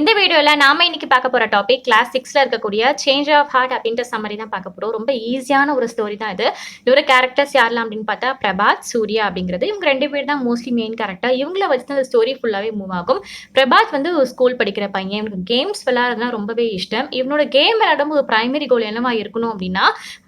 இந்த வீடியோல நாம இன்னைக்கு பார்க்க போற டாபிக் கிளாஸ் 6ல இருக்கக்கூடிய சேஞ்ச் ஆஃப் ஹார்ட் அப்படின்ற சம்மரி தான் பார்க்க போறோம். ரொம்ப ஈஸியான ஒரு ஸ்டோரி தான் இது. இதோட கேரக்டர்ஸ் யாரெல்லாம் அப்படின்னு பார்த்தா பிரபாத், சூர்யா அப்படிங்கிறது இவங்க 2 பேர் தான் மோஸ்ட்லி மெயின் கேரக்டர். இவங்கள வச்சு தான் அந்த ஸ்டோரி ஃபுல்லாவே மூவ் ஆகும். பிரபாத் வந்து ஒரு ஸ்கூல் படிக்கிற பையன். இவனுக்கு கேம்ஸ் விளையாடுறதுலாம் ரொம்பவே இஷ்டம். இவனோட கேம் விளையாடும் ஒரு பிரைமரி கோல் என்னவா இருக்கணும் அப்படின்னா,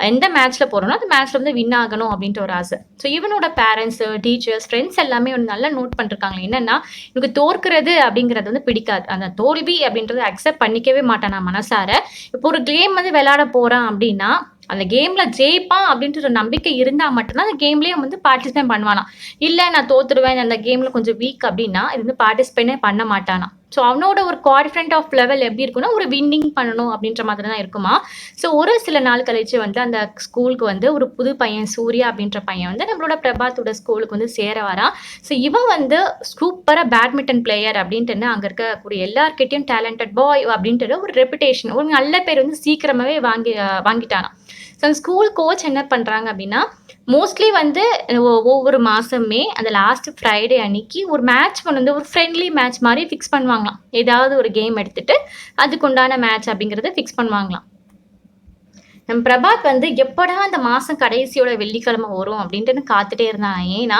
எந்த மேட்ச்ல போறோம்னா அந்த மேட்ச்ல வந்து வின் ஆகணும் அப்படின்ற ஒரு ஆசை. ஸோ இவனோட பேரண்ட்ஸ், டீச்சர்ஸ், ஃப்ரெண்ட்ஸ் எல்லாமே வந்து நல்லா நோட் பண்ணிருக்காங்க. என்னன்னா, இவனுக்கு தோற்கிறது அப்படிங்கிறது வந்து பிடிக்காது. அந்த தோல்வி அப்படின்றத அக்செப்ட் பண்ணிக்கவே மாட்டான் நான் மனசார. இப்போ ஒரு கேம் வந்து விளையாட போறான் அப்படின்னா, அந்த கேம்ல ஜெயிப்பான் அப்படின்ற ஒரு நம்பிக்கை இருந்தா மட்டும்தான் அந்த கேம்லயே வந்து பார்ட்டிசிபேட் பண்ணுவானாம். இல்ல நான் தோத்துருவேன், அந்த கேம்ல கொஞ்சம் வீக் அப்படின்னா இது வந்து பார்ட்டிசிபேட்டே பண்ண மாட்டானாம். ஸோ அவனோட ஒரு கான்ஃபிடென்ட் ஆஃப் லெவல் எப்படி இருக்குன்னா, ஒரு வின்னிங் பண்ணணும் அப்படின்ற மாதிரி தான் இருக்குமா. ஸோ ஒரு சில நாள் கழிச்சு வந்து அந்த ஸ்கூலுக்கு வந்து ஒரு புது பையன் சூர்யா அப்படின்ற பையன் வந்து நம்மளோட பிரபாத்தோட ஸ்கூலுக்கு வந்து சேர வரான். ஸோ இவன் வந்து சூப்பரா பேட்மிண்டன் பிளேயர் அப்படின்ட்டு அங்க இருக்கக்கூடிய எல்லார்கிட்டயும் டேலண்டட் பாய் அப்படின்ட்டு ஒரு ரெப்புடேஷன், ஒரு நல்ல பேர் வந்து சீக்கிரமாவே வாங்கிட்டானாம். ஸோ ஸ்கூல் கோச் என்ன பண்றாங்க அப்படின்னா, மோஸ்ட்லி வந்து ஒவ்வொரு மாசமே அந்த லாஸ்ட் ஃப்ரைடே அன்னைக்கு ஒரு மேட்ச் வந்து ஒரு ஃப்ரெண்ட்லி மேட்ச் மாதிரி ஃபிக்ஸ் பண்ணுவாங்களாம். ஏதாவது ஒரு கேம் எடுத்துட்டு அதுக்கு உண்டான மேட்ச் அப்படிங்கறத ஃபிக்ஸ் பண்ணுவாங்களாம். நம்ம பிரபாத் வந்து எப்படா அந்த மாசம் கடைசியோட வெள்ளிக்கிழமை வரும் அப்படின்ட்டு காத்துட்டே இருந்தான். ஏன்னா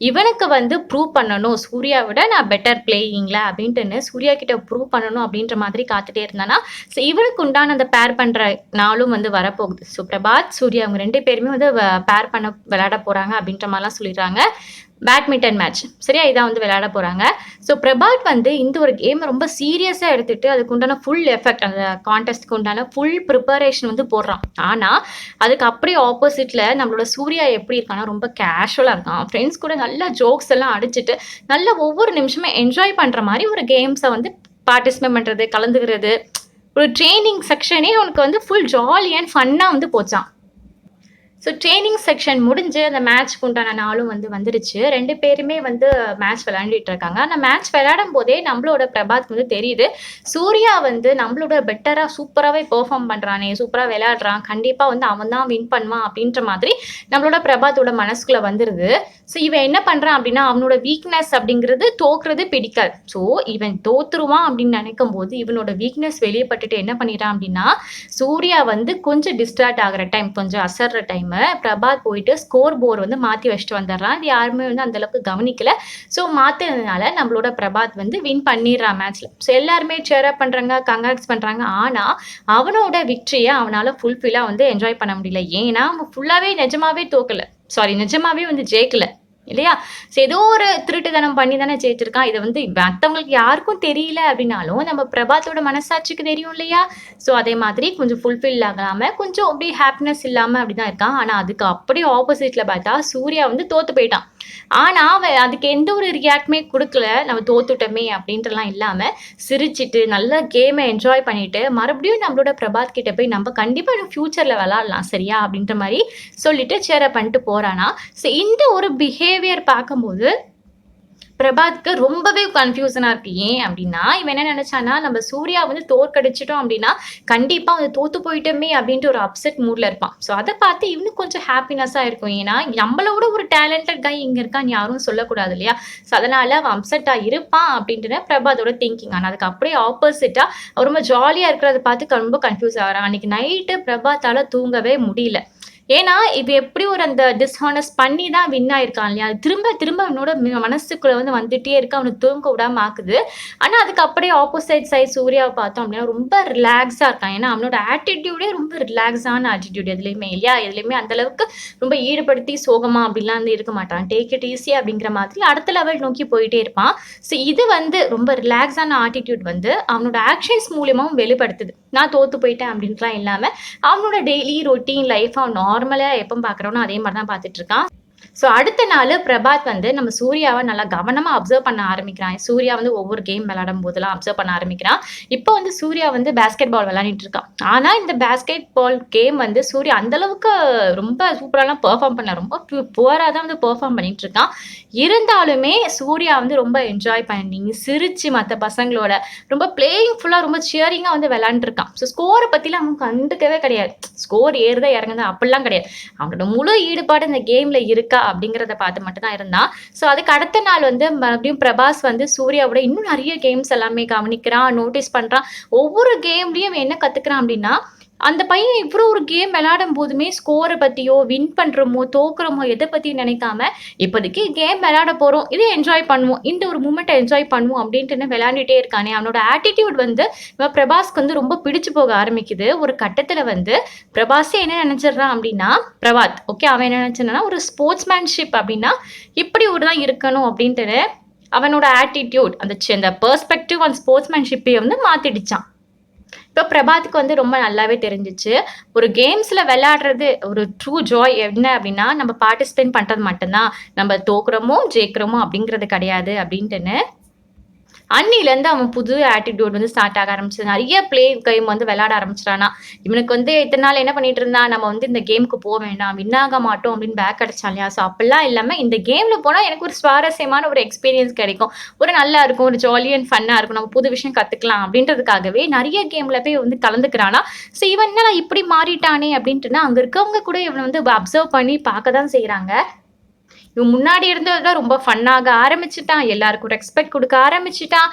இவனுக்கு வந்து ப்ரூவ் பண்ணணும், சூர்யா விட நான் பெட்டர் பிளேயிங்ல அப்படின்ட்டு சூர்யா கிட்ட ப்ரூவ் பண்ணணும் அப்படின்ற மாதிரி காத்துட்டே இருந்தானா. ஸோ இவனுக்கு உண்டான அந்த பேர் பண்ற நாளும் வந்து வரப்போகுது. ஸோ பிரபாத், சூர்யா அவங்க 2 பேருமே வந்து பேர் பண்ண விளையாட போறாங்க அப்படின்ற மாதிரிலாம் சொல்லிடுறாங்க. பேட்மிண்டன் மேட்ச் சரியா, இதான் வந்து விளையாட போறாங்க. ஸோ பிரபாத் வந்து இந்த ஒரு கேம் ரொம்ப சீரியஸா எடுத்துட்டு அதுக்கு உண்டான ஃபுல் எஃபெக்ட், அந்த கான்டெஸ்ட்க்கு உண்டான ஃபுல் ப்ரிப்பரேஷன் வந்து போடுறான். ஆனா அதுக்கு அப்படியே ஆப்போசிட்ல நம்மளோட சூர்யா எப்படி இருக்கான்னா, ரொம்ப கேஷுவலா இருக்கான். ஃப்ரெண்ட்ஸ் கூட நல்ல ஜோக்ஸ் எல்லாம் அடிச்சுட்டு நல்ல ஒவ்வொரு நிமிஷமும் என்ஜாய் பண்ற மாதிரி ஒரு கேம்ஸை வந்து பார்ட்டிசிபேட் பண்றது, கலந்துக்கிறது, ஒரு ட்ரைனிங் செக்ஷனே அவனுக்கு வந்து ஃபுல் ஜாலி அண்ட் ஃபன்னா வந்து போச்சான். ஸோ ட்ரைனிங் செக்ஷன் முடிஞ்சு அந்த மேட்ச்க்கு உண்டான நாளும் வந்து வந்துருச்சு. 2 பேருமே வந்து மேட்ச் விளையாண்டுட்டு இருக்காங்க. அந்த மேட்ச் விளையாடும் போதே நம்மளோட பிரபாத் வந்து தெரியுது, சூர்யா வந்து நம்மளோட பெட்டரா சூப்பராகவே பெர்ஃபார்ம் பண்ணுறானே, சூப்பராக விளையாடுறான், கண்டிப்பாக வந்து அவன் தான் வின் பண்ணுவான் அப்படின்ற மாதிரி நம்மளோட பிரபாத்தோட மனசுக்குள்ளே வந்துடுது. ஸோ இவன் என்ன பண்ணுறான் அப்படின்னா, அவனோட வீக்னஸ் அப்படிங்கிறது தோக்குறது பிடிக்காது. ஸோ இவன் தோத்துருவான் அப்படின்னு நினைக்கும் போது இவனோட வீக்னஸ் வெளியே பட்டுட்டு என்ன பண்ணிட்டான் அப்படின்னா, சூர்யா வந்து கொஞ்சம் டிஸ்ட்ராக்ட் ஆகிற டைம், கொஞ்சம் அசர்ற டைம் பிரபாத் போயிட்டு ஸ்கோர் போர்டு வந்து மாற்றி வச்சுட்டு வந்துடுறான். அது யாருமே வந்து அந்த அளவுக்கு கவனிக்கல. ஸோ மாற்றினதுனால நம்மளோட பிரபாத் வந்து வின் பண்ணிடுறான் மேட்ச்ல. ஸோ எல்லாருமே சேர் அப் பண்ணுறாங்க, கங்க்ராட்ஸ் பண்ணுறாங்க. ஆனால் அவனோட விக்டரியை அவனால் ஃபுல்ஃபில்லாக வந்து என்ஜாய் பண்ண முடியல. ஏன்னா அவன் ஃபுல்லாகவே நிஜமாவே தோக்கலை, சாரி நிஜமாவே வந்து ஜெயிக்கல இல்லையா. ஸோ ஏதோ ஒரு திருட்டுத்தனம் பண்ணி தானே ஜெயிச்சிருக்கான். இதை வந்து மற்றவங்களுக்கு யாருக்கும் தெரியல அப்படின்னாலும் நம்ம பிரபாத்தோட மனசாட்சிக்கு தெரியும் இல்லையா. ஸோ அதே மாதிரி கொஞ்சம் ஃபுல்ஃபில் ஆகாம கொஞ்சம் அப்படி ஹாப்பினஸ் இல்லாமல் அப்படிதான் இருக்கான். ஆனால் அதுக்கு அப்படியே ஆப்போசிட்ல பார்த்தா சூர்யா வந்து தோத்து போயிட்டான். ஆனால் அவன் அதுக்கு எந்த ஒரு ரியாக்டுமே கொடுக்கல, நம்ம தோத்துட்டோமே அப்படின்றலாம் இல்லாமல் சிரிச்சிட்டு நல்ல கேமை என்ஜாய் பண்ணிட்டு மறுபடியும் நம்மளோட பிரபாத் கிட்ட போய் நம்ம கண்டிப்பாக ஃபியூச்சரில் விளாட்லாம் சரியா அப்படின்ற மாதிரி சொல்லிட்டு சேர பண்ணிட்டு போறானா. ஸோ இந்த ஒரு பிஹேவியர் பார்க்கும்போது பிரபாத்க்கு ரொம்பவே கன்ஃபியூசனா இருக்கு. ஏன் அப்படின்னா, இவன் என்ன நினைச்சானா, நம்ம சூர்யா வந்து தோற்கடிச்சிட்டோம் அப்படின்னா கண்டிப்பா வந்து தோத்து போயிட்டோமே அப்படின்ட்டு ஒரு அப்செட் மூட்ல இருப்பான். ஸோ அதை பார்த்து இவனுக்கு கொஞ்சம் ஹாப்பினஸா இருக்கும். ஏன்னா நம்மளோட ஒரு டேலண்டட் கை இங்க இருக்கான்னு யாரும் சொல்லக்கூடாது இல்லையா. ஸோ அதனால அவன் அப்செட்டா இருப்பான் அப்படின்ட்டு பிரபாத்தோட திங்கிங். ஆனால் அதுக்கு அப்படியே ஆப்போசிட்டா ரொம்ப ஜாலியா இருக்கிறத பார்த்து ரொம்ப கன்ஃபியூஸ் ஆகிறான். அன்னைக்கு நைட்டு பிரபாத்தால தூங்கவே முடியல. ஏன்னா இது எப்படி ஒரு அந்த டிஸ்ஹானஸ்ட் பண்ணி தான் வின் ஆயிருக்கான் இல்லையா. அது திரும்ப திரும்ப அவனோட மனசுக்குள்ள வந்து வந்துட்டே இருக்கு, அவனுக்கு தூங்க விடாம ஆக்குது. ஆனா அதுக்கு அப்படியே ஆப்போசிட் சைட் சூர்யாவை பார்த்தோம் அப்படின்னா ரொம்ப ரிலாக்ஸா இருக்கான். ஏன்னா அவனோட ஆட்டிடியூடே ரொம்ப ரிலாக்ஸான ஆட்டிடியூட் எதுலையுமே இல்லையா. எதுலையுமே அந்த அளவுக்கு ரொம்ப ஈடுபடுத்தி சோகமா அப்படிலாம் வந்து இருக்க மாட்டான். டேக் இட் ஈஸி அப்படிங்கிற மாதிரி அடுத்த லெவல் நோக்கி போயிட்டே இருப்பான். ஸோ இது வந்து ரொம்ப ரிலாக்ஸான ஆட்டிடியூட் வந்து அவனோட ஆக்ஷன்ஸ் மூலியமாவும் வெளிப்படுத்துது. நான் தோத்து போயிட்டேன் அப்படின்ட்டுலாம் இல்லாம அவனோட டெய்லி ரொட்டீன் லைஃப் அவன் நார்மலா எப்போ பார்க்குறோனோ அதே மாதிரி தான் பார்த்துட்டு இருக்கான். ஸோ அடுத்த நாள் பிரபாத் வந்து நம்ம சூர்யாவை நல்லா கவனமாக அப்சர்வ் பண்ண ஆரம்பிக்கிறான். சூர்யா வந்து ஒவ்வொரு கேம் விளையாடும் போதெல்லாம் அப்சர்வ் பண்ண ஆரம்பிக்கிறான். இப்போ வந்து சூர்யா வந்து பேஸ்கெட் பால் விளையாடிட்டு இருக்கான். ஆனால் இந்த பேஸ்கெட் பால் கேம் வந்து சூர்யா அந்தளவுக்கு ரொம்ப சூப்பராலாம் பெர்ஃபார்ம் பண்ணல, ரொம்ப புவராக தான் வந்து பெர்ஃபார்ம் பண்ணிட்டு இருக்கான். இருந்தாலுமே சூர்யா வந்து ரொம்ப என்ஜாய் பண்ணி சிரிச்சு மற்ற பசங்களோட ரொம்ப பிளேயிங் ஃபுல்லாக ரொம்ப சியரிங்காக வந்து விளையாண்டுருக்கான். ஸோ ஸ்கோரை பற்றிலாம் அவன் கண்டுக்கவே கிடையாது. ஸ்கோர் ஏறுதா இறங்குதா அப்படிலாம் கிடையாது. அவனோட முழு ஈடுபாடு இந்த கேமில் இருக்கா இருக்கா அப்படிங்கிறத பார்த்து மட்டும் தான் இருந்தான். ஸோ அதுக்கு அடுத்த நாள் வந்து மறுபடியும் பிரபாஸ் வந்து சூர்யாவோட இன்னும் நிறைய கேம்ஸ் எல்லாமே கவனிக்கிறான், நோட்டீஸ் பண்றான். ஒவ்வொரு கேம்லயும் என்ன கத்துக்கிறான் அப்படின்னா, அந்த பையன் இவ்வளோ ஒரு கேம் விளையாடும் போதுமே ஸ்கோரை பத்தியோ, வின் பண்றோமோ, தோக்குறோமோ எதை பத்தியும் நினைக்காம, இப்போதைக்கு கேம் விளையாட போறோம். இதை என்ஜாய் பண்ணுவோம். இந்த ஒரு மூமெண்ட்ட என்ஜாய் பண்ணுவோம் அப்படின்ட்டு விளையாண்டுட்டே இருக்கானே, அவனோட ஆட்டிட்யூட் வந்து பிரபாஸ்க்கு வந்து ரொம்ப பிடிச்சு போக ஆரம்பிக்குது. ஒரு கட்டத்துல வந்து பிரபாஸே என்ன நினைச்சிடுறான் அப்படின்னா, பிரபாத் ஓகே அவன் என்ன நினைச்சான்னா, ஒரு ஸ்போர்ட்ஸ்மேன்ஷிப் அப்படின்னா இப்படி ஒரு தான் இருக்கணும் அப்படின்ட்டு அவனோட ஆட்டிட்யூட் அந்த பெர்ஸ்பெக்டிவ் ஆன் ஸ்போர்ட்ஸ்மேன்ஷிப்பை வந்து மாத்திடுச்சான். இப்போ பிரபாத்துக்கு வந்து ரொம்ப நல்லாவே தெரிஞ்சிச்சு. ஒரு கேம்ஸ்ல விளையாடுறது ஒரு ட்ரூ ஜாய் என்ன அப்படின்னா, நம்ம பார்ட்டிசிபேட் பண்றது மட்டும்தான். நம்ம தோக்குறோமோ, ஜெயிக்கிறோமோ அப்படிங்கிறது கிடையாது அப்படின்ட்டுன்னு. அன்னிலேருந்து அவன் புது ஆட்டிடியூட் வந்து ஸ்டார்ட் ஆக ஆரம்பிச்சது. நிறைய ப்ளே கேம் வந்து விளையாட ஆரம்பிச்சிட்டானா. இவனுக்கு வந்து இத்தனை நாள் என்ன பண்ணிட்டு இருந்தான், நம்ம வந்து இந்த கேமுக்கு போ வேண்டாம், வின் ஆக மாட்டோம் அப்படின்னு பேக் அடிச்சான் இல்லையா? ஸோ அப்படிலாம் இல்லாம இந்த கேம்ல போனா எனக்கு ஒரு சுவாரஸ்யமான ஒரு எக்ஸ்பீரியன்ஸ் கிடைக்கும். ஒரு நல்லா இருக்கும், ஒரு ஜாலி அண்ட் ஃபன்னா இருக்கும். நம்ம புது விஷயம் கத்துக்கலாம் அப்படின்றதுக்காகவே நிறைய கேம்ல போய் வந்து கலந்துக்கிறானா. ஸோ இவன் என்னடா இப்படி மாறிட்டானே அப்படின்ட்டுனா அங்க இருக்கவங்க கூட இவனை வந்து அப்சர்வ் பண்ணி பார்க்க தான் செய்றாங்க. இவன் முன்னாடி இருந்தது தான் ரொம்ப ஃபன்னாக ஆரம்பிச்சுட்டான். எல்லாருக்கும் ரெஸ்பெக்ட் கொடுக்க ஆரம்பிச்சுட்டான்.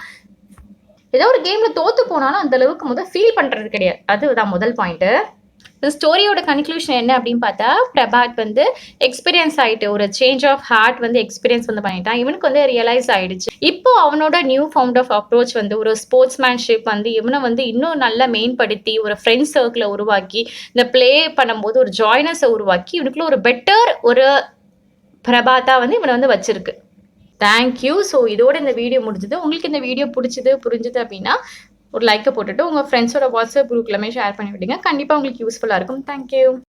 ஏதோ ஒரு கேம்ல தோத்து போனாலும் அந்த அளவுக்கு ஃபீல் பண்றது கிடையாது. அதுதான் முதல் பாயிண்ட். இந்த ஸ்டோரியோட கன்க்ளூஷன் என்ன அப்படின்னு பார்த்தா, பிரபாத் வந்து எக்ஸ்பீரியன்ஸ் ஆயிட்டு ஒரு சேஞ்ச் ஆஃப் ஹார்ட் வந்து எக்ஸ்பீரியன்ஸ் வந்து பண்ணிட்டான். இவனுக்கு வந்து ரியலைஸ் ஆயிடுச்சு. இப்போ அவனோட நியூ ஃபவுண்ட் ஆஃப் அப்ரோச் வந்து ஒரு ஸ்போர்ட்ஸ்மேன்ஷிப் வந்து இவனை வந்து இன்னும் நல்லா மேம்படுத்தி ஒரு ஃப்ரெண்ட்ஸ் சர்க்கிளை உருவாக்கி இந்த பிளே பண்ணும்போது ஒரு ஜாய்னஸை உருவாக்கி இவனுக்குள்ள ஒரு பெட்டர் ஒரு பிரபாத்தா வந்து இவனை வந்து வச்சிருக்கு. தேங்க்யூ. ஸோ இதோட இந்த வீடியோ முடிஞ்சது. உங்களுக்கு இந்த வீடியோ பிடிச்சது புரிஞ்சுது அப்படின்னா ஒரு லைக்கை போட்டுட்டு உங்கள் ஃப்ரெண்ட்ஸோட வாட்ஸ்அப் குரூப்லமே ஷேர் பண்ணி விடுங்க. கண்டிப்பாக உங்களுக்கு யூஸ்ஃபுல்லாக இருக்கும். தேங்க்யூ.